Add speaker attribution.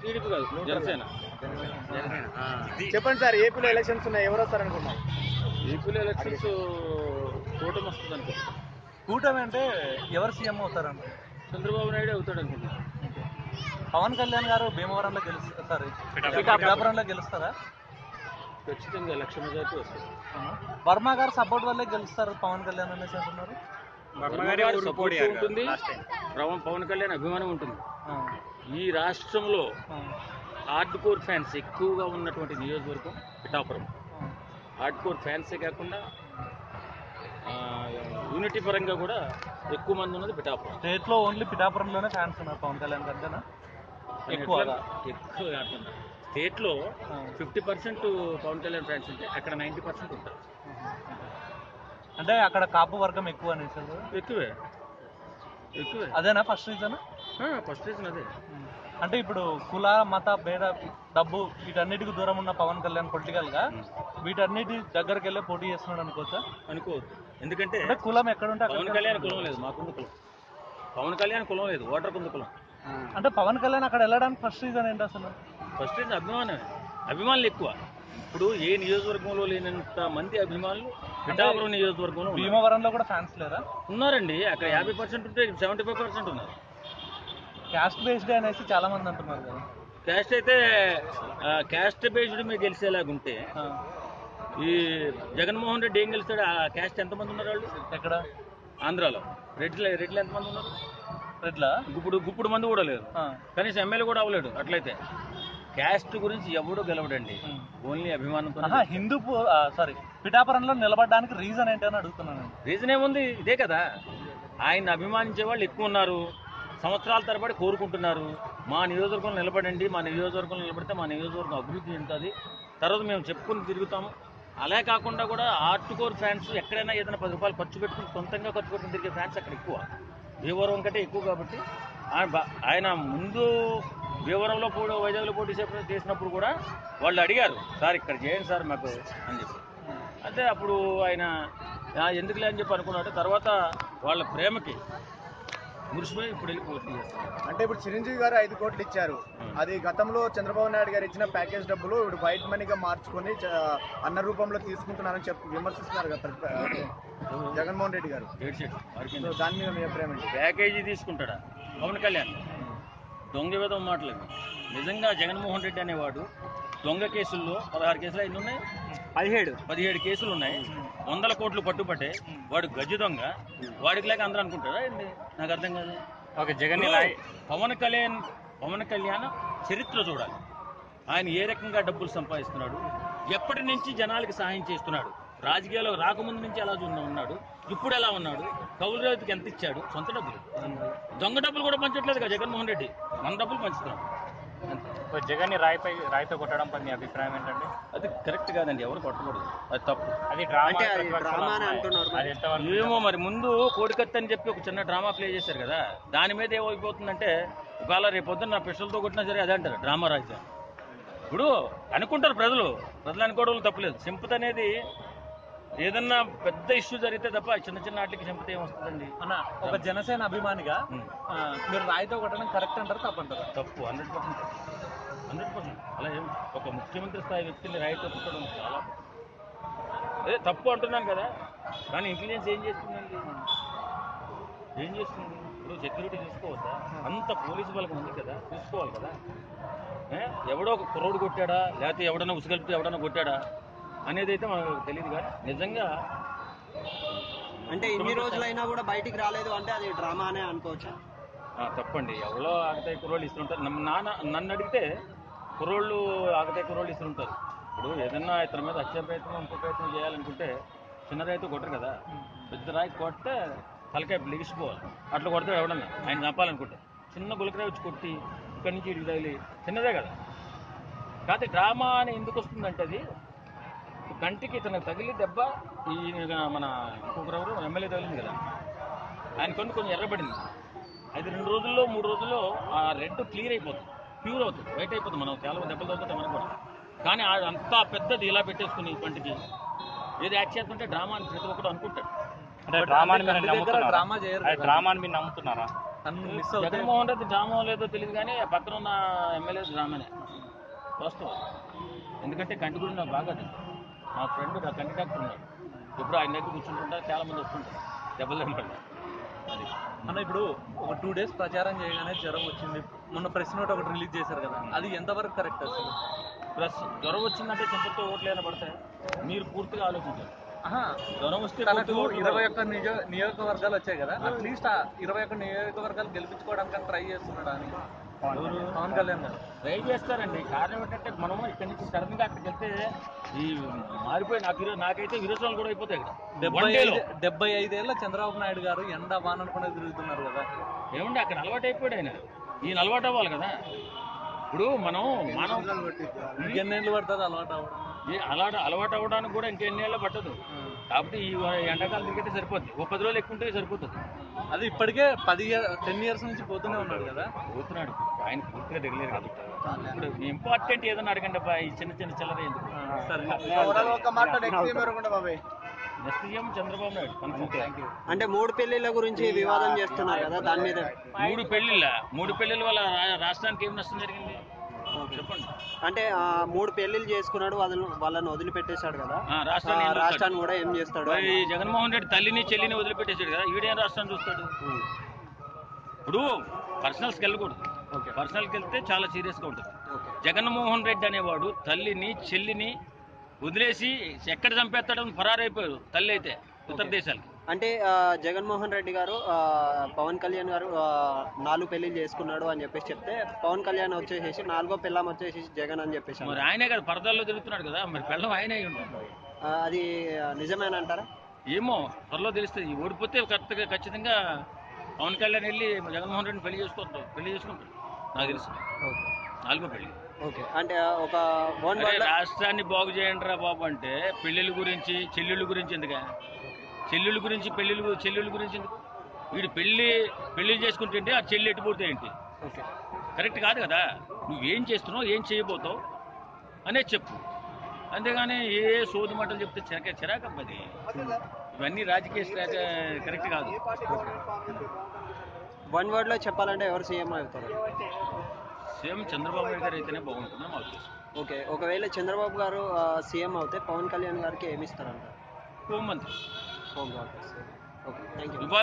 Speaker 1: TDP కాదు, జనసేన.
Speaker 2: చెప్పండి sir, ఏపీలో ఎలక్షన్స్ ఉన్నాయి, ఎవరు వస్తారనుకున్నాం?
Speaker 1: ఏపీలో ఎలక్షన్స్ కూటమి వస్తుంది అనుకో.
Speaker 3: కూటమి అంటే ఎవరు సీఎం అవుతారంట?
Speaker 1: చంద్రబాబు నాయుడు అవుతాడు అనుకుంటా.
Speaker 3: పవన్ కళ్యాణ్ గారు భీమవరంలో పిఠాపురంలో గెలుస్తారా?
Speaker 1: ఖచ్చితంగా 1,00,000 మెజార్టీ వస్తుంది.
Speaker 3: వర్మ గారు సపోర్ట్ వల్లే గెలుస్తారు పవన్ కళ్యాణ్ అనేసి అంటున్నారు.
Speaker 1: సపోర్ట్ ఉంటుంది, పవన్ కళ్యాణ్ అభిమానం ఉంటుంది. ఈ రాష్ట్రంలో హార్డ్ కోర్ ఫ్యాన్స్ ఎక్కువగా ఉన్నటువంటి నియోజకవర్గం పిఠాపురం. హార్డ్ కోర్ ఫ్యాన్సే కాకుండా యూనిటీ పరంగా కూడా ఎక్కువ మంది ఉన్నది పిఠాపురం.
Speaker 3: స్టేట్ లో ఓన్లీ పిఠాపురంలోనే ఫ్యాన్స్ ఉన్నారు పవన్ కళ్యాణ్ కంటేనా? ఎక్కువ
Speaker 1: అంటున్నారు. స్టేట్ లో 50% పవన్ కళ్యాణ్ ఫ్యాన్స్ ఉంటే అక్కడ 90% ఉంటారు.
Speaker 3: అంటే అక్కడ కాపు వర్గం ఎక్కువ అనేసి
Speaker 1: ఎక్కువే.
Speaker 3: అదేనా ఫస్ట్ రీజన్?
Speaker 1: ఫస్ట్ రీజన్ అదే.
Speaker 3: అంటే ఇప్పుడు కుల మత భేద డబ్బు వీటన్నిటికి దూరం ఉన్న పవన్ కళ్యాణ్ పొలిటికల్ గా వీటన్నిటి దగ్గరికి వెళ్ళి పోటీ చేస్తున్నాడు అనుకోవచ్చా?
Speaker 1: అనుకోవద్దు. ఎందుకంటే
Speaker 3: కులం ఎక్కడుంటే
Speaker 1: పవన్ కళ్యాణ్ కులం లేదు, మాకుంది కులం. పవన్ కళ్యాణ్ కులం లేదు, ఓటర్ కుంది కులం.
Speaker 3: అంటే పవన్ కళ్యాణ్ అక్కడ వెళ్ళడానికి ఫస్ట్ రీజన్ ఏంటి అసలు?
Speaker 1: ఫస్ట్ రీజన్ అభిమానమే. అభిమానులు ఎక్కువ. ఇప్పుడు ఏ నియోజకవర్గంలో లేనంత మంది అభిమానులు పిఠాపురం నియోజకవర్గంలో.
Speaker 3: భీమవరంలో కూడా ఫ్యాన్స్ లేరా?
Speaker 1: ఉన్నారండి. అక్కడ 50% ఉంటే 75% ఉన్నారు.
Speaker 3: క్యాస్ట్ బేస్డ్ అనేసి చాలా మంది అంటున్నారు కదా.
Speaker 1: క్యాస్ట్ అయితే క్యాస్ట్ బేస్డ్ మీద గెలిచేలాగుంటే ఈ జగన్మోహన్ రెడ్డి ఏం గెలుస్తాడు? ఆ క్యాస్ట్ ఎంతమంది ఉన్నారు వాళ్ళు?
Speaker 3: ఎక్కడ?
Speaker 1: ఆంధ్రాలో రెడ్లు ఎంతమంది ఉన్నారు?
Speaker 3: రెడ్ల
Speaker 1: గుప్పుడు మంది కూడా లేరు. కనీసం ఎమ్మెల్యే కూడా అవ్వలేడు. అట్లయితే క్యాస్ట్ గురించి ఎవడూ గెలవడండి, ఓన్లీ అభిమానంతో.
Speaker 3: హిందూ పిఠాపురంలో నిలబడడానికి రీజన్ ఏంటని అడుగుతున్నాను.
Speaker 1: రీజన్ ఏముంది? ఇదే కదా. ఆయన అభిమానించే వాళ్ళు ఎక్కువ ఉన్నారు, సంవత్సరాల తరబడి కోరుకుంటున్నారు. మా నియోజకవర్గంలో నిలబడండి, మా నియోజకవర్గంలో నిలబడితే మా నియోజకవర్గం అభివృద్ధి ఉంటుంది, తర్వాత మేము చెప్పుకుని తిరుగుతాము. అలా కాకుండా కూడా హార్డ్ కోర్ ఫ్యాన్స్ ఎక్కడైనా ఏదైనా 10 రూపాయలు ఖర్చు పెట్టుకుని సొంతంగా ఖర్చు పెట్టుకుని తిరిగే ఫ్యాన్స్ అక్కడ ఎక్కువ. భీమవరం కంటే ఎక్కువ. కాబట్టి ఆయన ముందు భీమవరంలో వైజాగ్లో పోటీ చేసినప్పుడు కూడా వాళ్ళు అడిగారు, సార్ ఇక్కడ చేయండి సార్ మాకు అని చెప్పి. అంటే అప్పుడు ఆయన ఎందుకులే అని చెప్పి అనుకున్నాడు. తర్వాత వాళ్ళ ప్రేమకి మురిసిపోయి ఇప్పుడు వెళ్ళి పోటీ చేస్తారు.
Speaker 2: అంటే ఇప్పుడు చిరంజీవి గారు 5 కోట్లు ఇచ్చారు, అది గతంలో చంద్రబాబు నాయుడు గారు ఇచ్చిన ప్యాకేజ్ డబ్బులు ఇప్పుడు వైట్ మనీగా మార్చుకొని అన్న రూపంలో తీసుకుంటున్నారని చెప్పి విమర్శిస్తున్నారు కదా జగన్మోహన్ రెడ్డి గారు. దాని మీద మీ అభిప్రాయం ఏంటి?
Speaker 1: ప్యాకేజీ తీసుకుంటాడా పవన్ కళ్యాణ్? దొంగ విధం మాటలు. నిజంగా జగన్మోహన్ రెడ్డి అనేవాడు దొంగ కేసుల్లో 16 కేసులు ఎన్ని ఉన్నాయి? 17 కేసులు ఉన్నాయి. 100 కోట్లు పట్టుబట్టే వాడు గజ్జి దొంగ. వాడికి లేక అందరూ అనుకుంటారా ఏంటి? నాకు అర్థం కాదు. పవన్ కళ్యాణ్ చరిత్ర చూడాలి. ఆయన ఏ రకంగా డబ్బులు సంపాదిస్తున్నాడు, ఎప్పటి నుంచి జనాలకి సహాయం చేస్తున్నాడు, రాజకీయాల్లో రాకముందు నుంచి ఎలా ఉన్నాడు, ఇప్పుడు ఎలా ఉన్నాడు, కౌలు రైతుకి ఎంత ఇచ్చాడు, సొంత డబ్బులు. దొంగ డబ్బులు కూడా పంచట్లేదు కదా జగన్మోహన్ రెడ్డి, మన డబ్బులు పంచుతున్నాడు.
Speaker 3: జగన్ రాయితో కొట్టడం పై మీ అభిప్రాయం ఏంటంటే?
Speaker 1: అది కరెక్ట్ కాదండి, ఎవరు కొట్టకూడదు, అది తప్పు.
Speaker 3: అది
Speaker 1: ఏమో మరి ముందు కోడికత్తి అని చెప్పి ఒక చిన్న డ్రామా ప్లే చేశారు కదా, దాని మీద ఏమైపోతుందంటే ఒకవేళ రేపొద్దున నా పిస్టల్తో కొట్టినా సరే అదే అంటారు డ్రామా రాజా. ఇప్పుడు అనుకుంటారు ప్రజలు అనుకోవడం తప్పలేదు. సింపతి అనేది ఏదన్నా పెద్ద ఇష్యూ జరిగితే తప్ప చిన్న వాటికి సింపతి ఏమొస్తుందండి.
Speaker 3: అన్న, ఒక జనసేన అభిమానిగా మీరు రాయితో కొట్టడం కరెక్ట్ అంటారు తప్పంటారు?
Speaker 1: తప్పు. 100%. అలా ఏం ఒక ముఖ్యమంత్రి స్థాయి వ్యక్తిని రాయితో కొట్టడం చాలా అదే తప్పు అంటున్నాను కదా. కానీ ఇంటెలిజెన్స్ ఏం చేస్తుందండి? ఇప్పుడు సెక్యూరిటీ చూసుకోవద్దా? అంత పోలీసు వాళ్ళకి ఉంది కదా, చూసుకోవాలి కదా. ఎవడో ఒక కుర్రోడు కొట్టాడా, లేకపోతే ఎవడన్నా ఉసుగలిపితే ఎవడన్నా కొట్టాడా అనేది అయితే మనకు తెలియదు. కానీ నిజంగా
Speaker 4: అంటే ఇన్ని రోజులైనా కూడా బయటికి రాలేదు అంటే అది డ్రామా అనే అనుకోవచ్చా?
Speaker 1: తప్పండి. ఎవరో ఆగతాయి కుర్రోళ్ళు ఇస్తుంటారు. నన్ను అడిగితే కుర్రోళ్ళు ఆగతాయి కుర్రోళ్ళు ఇస్తుంటారు. ఇప్పుడు ఏదన్నా ఇతని మీద హత్య ప్రయత్నం ఇంకో ప్రయత్నం చేయాలనుకుంటే చిన్న రైతు కొట్టరు కదా, పెద్ద రాయి కొడితే తలకాయ లెగిసిపోవాలి. అట్లా కొడితే ఎవడన్నా ఆయన చంపాలనుకుంటే చిన్న గులకరాయి వచ్చి కొట్టి ఇక్కడి నుంచి ఇటు తగిలి చిన్నదే కదా. కాకపోతే డ్రామా అని ఎందుకు వస్తుందంటే అది కంటికి ఇతనికి తగిలి దెబ్బ ఈ మన ఇంకొకరెవరు ఎమ్మెల్యే తగిలింది కదా, ఆయన కొంచెం ఎర్రబడింది. అది 2 రోజుల్లో 3 రోజుల్లో ఆ రెడ్ క్లియర్ అయిపోతుంది, ప్యూర్ అవుతుంది, వైట్ అయిపోతుంది. మనం చాలా దెబ్బలు తగ్గుతుంటే మనకు కూడా. కానీ అంత పెద్దది ఇలా పెట్టేసుకుని కంటికి ఏది యాక్ట్ చేస్తుంటే డ్రామా అని ప్రతి ఒక్కరు అనుకుంటాడు.
Speaker 3: డ్రామా మీరు నమ్ముతున్నారా? అన్ని మిస్ అవుతాయి.
Speaker 1: జగన్మోహన్ రెడ్డి డ్రామా లేదో తెలియదు కానీ ఆ పక్కన ఉన్న ఎమ్మెల్యే డ్రామానే వాస్తవం. ఎందుకంటే కంటి గురించి నాకు బాగా తెలుసు. మా ఫ్రెండ్ నా కంటి డాక్టర్ ఉన్నాడు, ఎప్పుడు ఆయన దగ్గర కూర్చుంటుంటారు, చాలా మంది వస్తుంటారు దెబ్బలు తింటారు. అది
Speaker 3: అన్న ఇప్పుడు ఒక 2 days ప్రచారం చేయగానే జ్వరం వచ్చింది, మొన్న ప్రెస్ నోట్ ఒకటి రిలీజ్ చేశారు కదా, అది ఎంతవరకు కరెక్ట్ అసలు?
Speaker 1: ప్లస్ జ్వరం వచ్చిందంటే చింతతో ఓట్లు ఏమైనా పడతాయి? మీరు పూర్తిగా ఆలోచించారు.
Speaker 3: ఆహా,
Speaker 1: జ్వరం వస్తే
Speaker 3: తనకు
Speaker 1: పూర్తిగా ఓట్లు
Speaker 3: 21 నియోజకవర్గాలు వచ్చాయి కదా, అట్లీస్ట్ ఆ 21 నియోజకవర్గాలు గెలిపించుకోవడానికి ట్రై చేస్తున్నాడా అని పవన్ కళ్యాణ్ గారు
Speaker 1: ట్రై చేస్తారండి. కారణం ఏంటంటే మనం ఇక్కడి నుంచి సడన్గా అక్కడికి వెళ్తే ఈ మారిపోయి నాకైతే విరోచనాలు కూడా అయిపోతాయి ఇక్కడ.
Speaker 3: 75 ఏళ్ళ చంద్రబాబు నాయుడు గారు ఎండ వాన అనుకునే తిరుగుతున్నారు కదా.
Speaker 1: ఏమండి అక్కడ అలవాటు అయిపోయాడు ఆయన, ఈయన అలవాటు అవ్వాలి కదా. ఇప్పుడు మనం
Speaker 3: ఇంకెన్నేళ్ళు పడుతుంది అలవాటు అవ్వడం?
Speaker 1: అలవాటు అవ్వడానికి కూడా ఇంకెన్నేళ్ళు పట్టదు. కాబట్టి ఈ ఎండాకాలం తిరిగితే సరిపోద్ది, ఓ 10 రోజులు ఎక్కువ ఉంటే సరిపోతుంది.
Speaker 3: అది ఇప్పటికే 10 years నుంచి పోతూనే ఉన్నాడు కదా.
Speaker 1: పోతున్నాడు, ఆయన పూర్తిగా దిగలేరు కదా. ఇప్పుడు ఇంపార్టెంట్ ఏదన్నా అడగండి అబ్బా, ఈ చిన్న చిన్న చిల్లర ఎందుకు. Next CM Chandrababu Naidu confirm.
Speaker 4: అంటే 3 పెళ్లిళ్ళ గురించి వివాదం చేస్తున్నారు కదా, దాని మీద
Speaker 1: 3 పెళ్లిళ్ళ వల్ల రాష్ట్రానికి ఏం నష్టం జరిగింది చెప్పండి.
Speaker 4: అంటే 3 పెళ్లిళ్ళు చేసుకున్నాడు, వాళ్ళని వదిలిపెట్టేశాడు కదా,
Speaker 1: రాష్ట్రాన్ని
Speaker 4: రాష్ట్రాన్ని కూడా ఏం చేస్తాడు?
Speaker 1: ఈ జగన్మోహన్ రెడ్డి తల్లిని చెల్లిని వదిలిపెట్టేశాడు కదా, ఈడేం రాష్ట్రాన్ని చూస్తాడు? ఇప్పుడు పర్సనల్స్కి వెళ్ళకూడదు, పర్సనల్కి వెళ్తే చాలా సీరియస్గా ఉంటుంది. జగన్మోహన్ రెడ్డి అనేవాడు తల్లిని చెల్లిని వదిలేసి ఎక్కడ చంపేస్తాడని ఫరారైపోయారు తల్లి అయితే ఇతర దేశాలకి.
Speaker 4: అంటే జగన్మోహన్ రెడ్డి గారు పవన్ కళ్యాణ్ గారు 4 పెళ్లిళ్ళు చేసుకున్నాడు అని చెప్పేసి చెప్తే, పవన్ కళ్యాణ్ వచ్చేసేసి 4వ పెళ్ళాం వచ్చేసి జగన్ అని చెప్పేసి.
Speaker 1: మరి ఆయనే కదా పరదాల్లో తిరుగుతున్నాడు కదా, మరి పెళ్ళం ఆయనే ఉంటుంది.
Speaker 4: అది నిజమేనంటారా?
Speaker 1: ఏమో త్వరలో తెలుస్తుంది. ఓడిపోతే ఖచ్చితంగా పవన్ కళ్యాణ్ వెళ్ళి జగన్మోహన్ రెడ్డిని పెళ్లి చేసుకుంటాడు నాకు తెలుసు. 4వ పెళ్లి.
Speaker 4: ఓకే, అంటే ఒక
Speaker 1: రాష్ట్రాన్ని బాగు చేయండి రా బాబు అంటే పెళ్లిళ్ళ గురించి చెల్లెళ్ళ గురించి ఎందుక? చెల్లెళ్ళ గురించి చెల్లెళ్ళ గురించి ఎందుకు? వీడు పెళ్లి చేసుకుంటే ఆ చెల్లి ఎట్టిపోతే ఏంటి?
Speaker 4: ఓకే,
Speaker 1: కరెక్ట్ కాదు కదా. నువ్వేం చేస్తున్నావు, ఏం చేయబోతావు అనేది చెప్పు, అంతేగాని ఏ సోది మాటలు చెప్తే చిరాకబ్బది. ఇవన్నీ రాజకీయ కరెక్ట్ కాదు.
Speaker 4: 1 word లో చెప్పాలంటే ఎవరు సీఎం అవుతారు?
Speaker 1: సీఎం చంద్రబాబు నాయుడు గారు అయితేనే బాగుంటుందని మా ఉద్దేశం.
Speaker 4: ఓకే, ఒకవేళ చంద్రబాబు గారు సీఎం అవుతే పవన్ కళ్యాణ్ గారికి ఏమి ఇస్తారంటారు?
Speaker 1: హోంమంత్రి.
Speaker 4: Home guard. Okay, thank you.